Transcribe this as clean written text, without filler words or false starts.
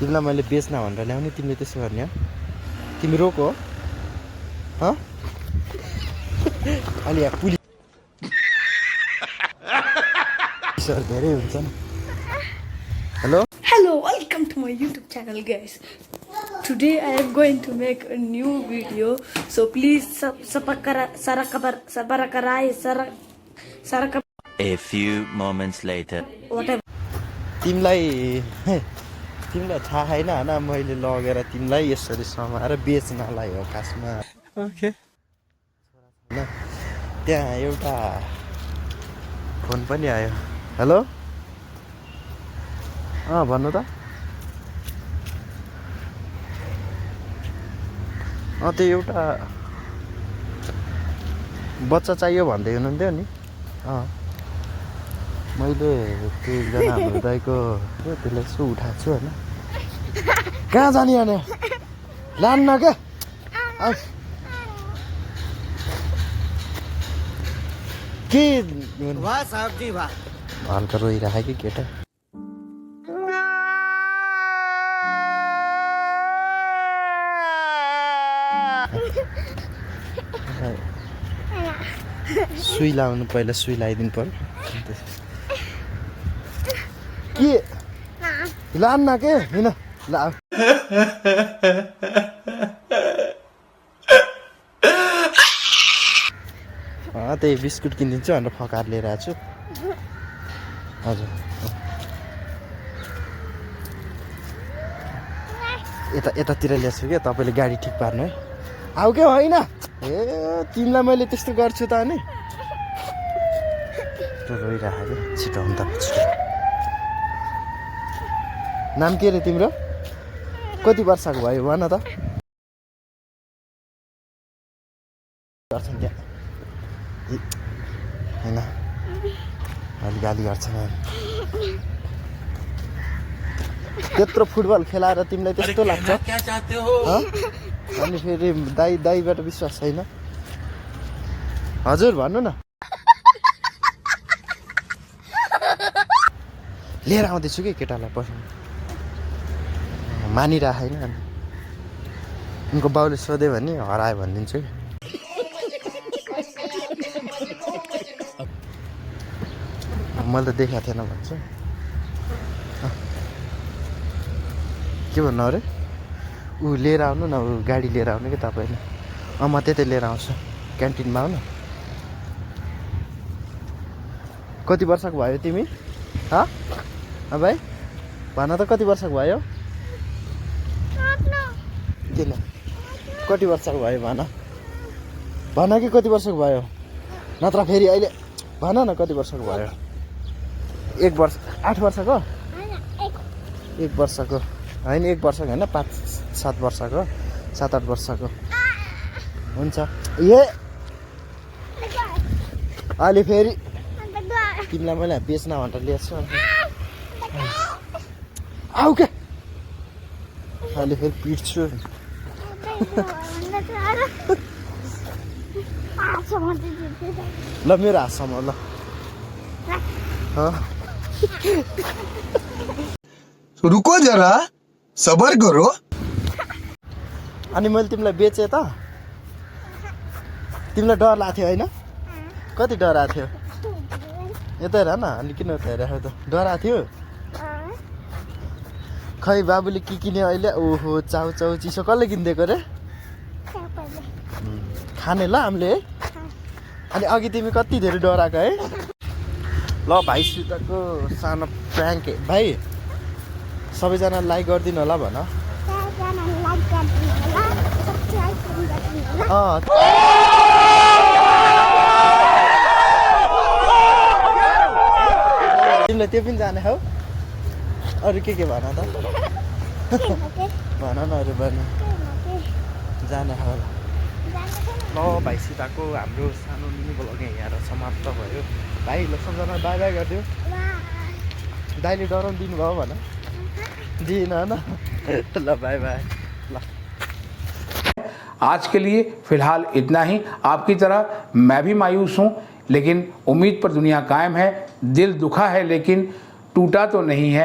तिमीलाई मैले बेच्न भनेर ल्याउने तिमीले त्यसो गर्ने हो तिमी रोको ह अलि यहाँ पुलिसहरु धेरै हुन्छ नि Hello, welcome to my YouTube channel, guys. Today I am going to make a new video, so please A few moments later. whatever. तिमीलाई थाहा छैन हैन मैले लगेर तिमीलाई यसरी समाएर बेच्नलाई हो खासमा ओके त्यहाँ एउटा फोन पनि आयो हेलो भन्नु त त्यो एउटा बच्चा चाहियो भन्दै हुनुहुन्थ्यो नि मैले त्यो एकजना हाम्रो दाइको त्यसलाई यसो उठाएको छु होइन कहाँ जाने अनि लान्न क्या के हल्का रोइरहेको कि केटा सुई लाउनु पहिला सुई लगाइदिनु पर्यो के लान्न के होइन ला त्यही बिस्कुट किनिदिन्छु भनेर फकाएर लिएर आएको छु हजुर यतातिर ल्याएको छु क्या तपाईँले गाडी ठिक पार्नु है आऊ क्या होइन ए तिमीलाई मैले त्यस्तो गर्छु त अनि रोइरहेको छिटो आउनु त छिटो नाम के रे तिम्रो कति वर्षको भयो भन त गर्छन् त्यहाँ होइन अलि गाली गर्छन् त्यत्रो फुटबल खेलाएर तिमीलाई त्यस्तो लाग्छ अनि फेरि दाइबाट विश्वास छैन हजुर भन्नु न लिएर आउँदैछु कि केटालाई पछि मानिरह होइन अनि उनको बाउले सोध्यो भने हरायो भनिदिन्छु कि मैले त देखाएको थिएन भन्छु के भन्नु अरे ऊ लिएर आउनु न ऊ गाडी लिएर आउनु कि तपाईँले म त्यतै लिएर आउँछु क्यान्टिनमा आउनु कति वर्षको भयो तिमी भाइ भन त कति वर्षको भयो किन कति वर्षको भयो भन कि कति वर्षको भयो नत्र फेरि अहिले भन न कति वर्षको भयो 1 वर्ष 8 वर्षको 1 वर्षको होइन 1 वर्षको होइन 5-7 वर्षको 7-8 वर्षको हुन्छ ए अहिले फेरि तिमीलाई मैले बेच्न भनेर ल्याएको छु आऊ क्या अहिले फेरि पिट्छु ल मेरो हातसम्म ल रुको जरा सबर करो अनि मैले तिमीलाई बेचेँ त तिमीलाई डर लाग्थ्यो होइन कति डर आएको थियो यता हेर न अनि किन उता हेरेको त डर आएको थियो खै बाबुले के किन्यो अहिले ओहो चाउ चिसो कसले किनिदिएको रे खाने ल हामीले है अनि अघि तिमी कति धेरै डराएको है ल भाइसितको सानो प्र्याङ्क भाइ सबैजना लाइक गरिदिनु होला भन तिमीलाई त्यो पनि जाने हौ अरू के भन त भन न अरू भन जाने हौ ल भाइसितको हाम्रो सानो मिनी ब्लग यहाँ समाप्त भयो भाइ ल सबजना बाई बाई गरिदियो दाइले डराउनु दिनुभयो भन दिएन न ल बाई बाई ल आज के लिए फिलहाल इतना ही। आपकी तरह मैं भी मायूस हूँ, लेकिन उम्मीद पर दुनिया कायम है। दिल दुखा है लेकिन टूटा तो नहीं है।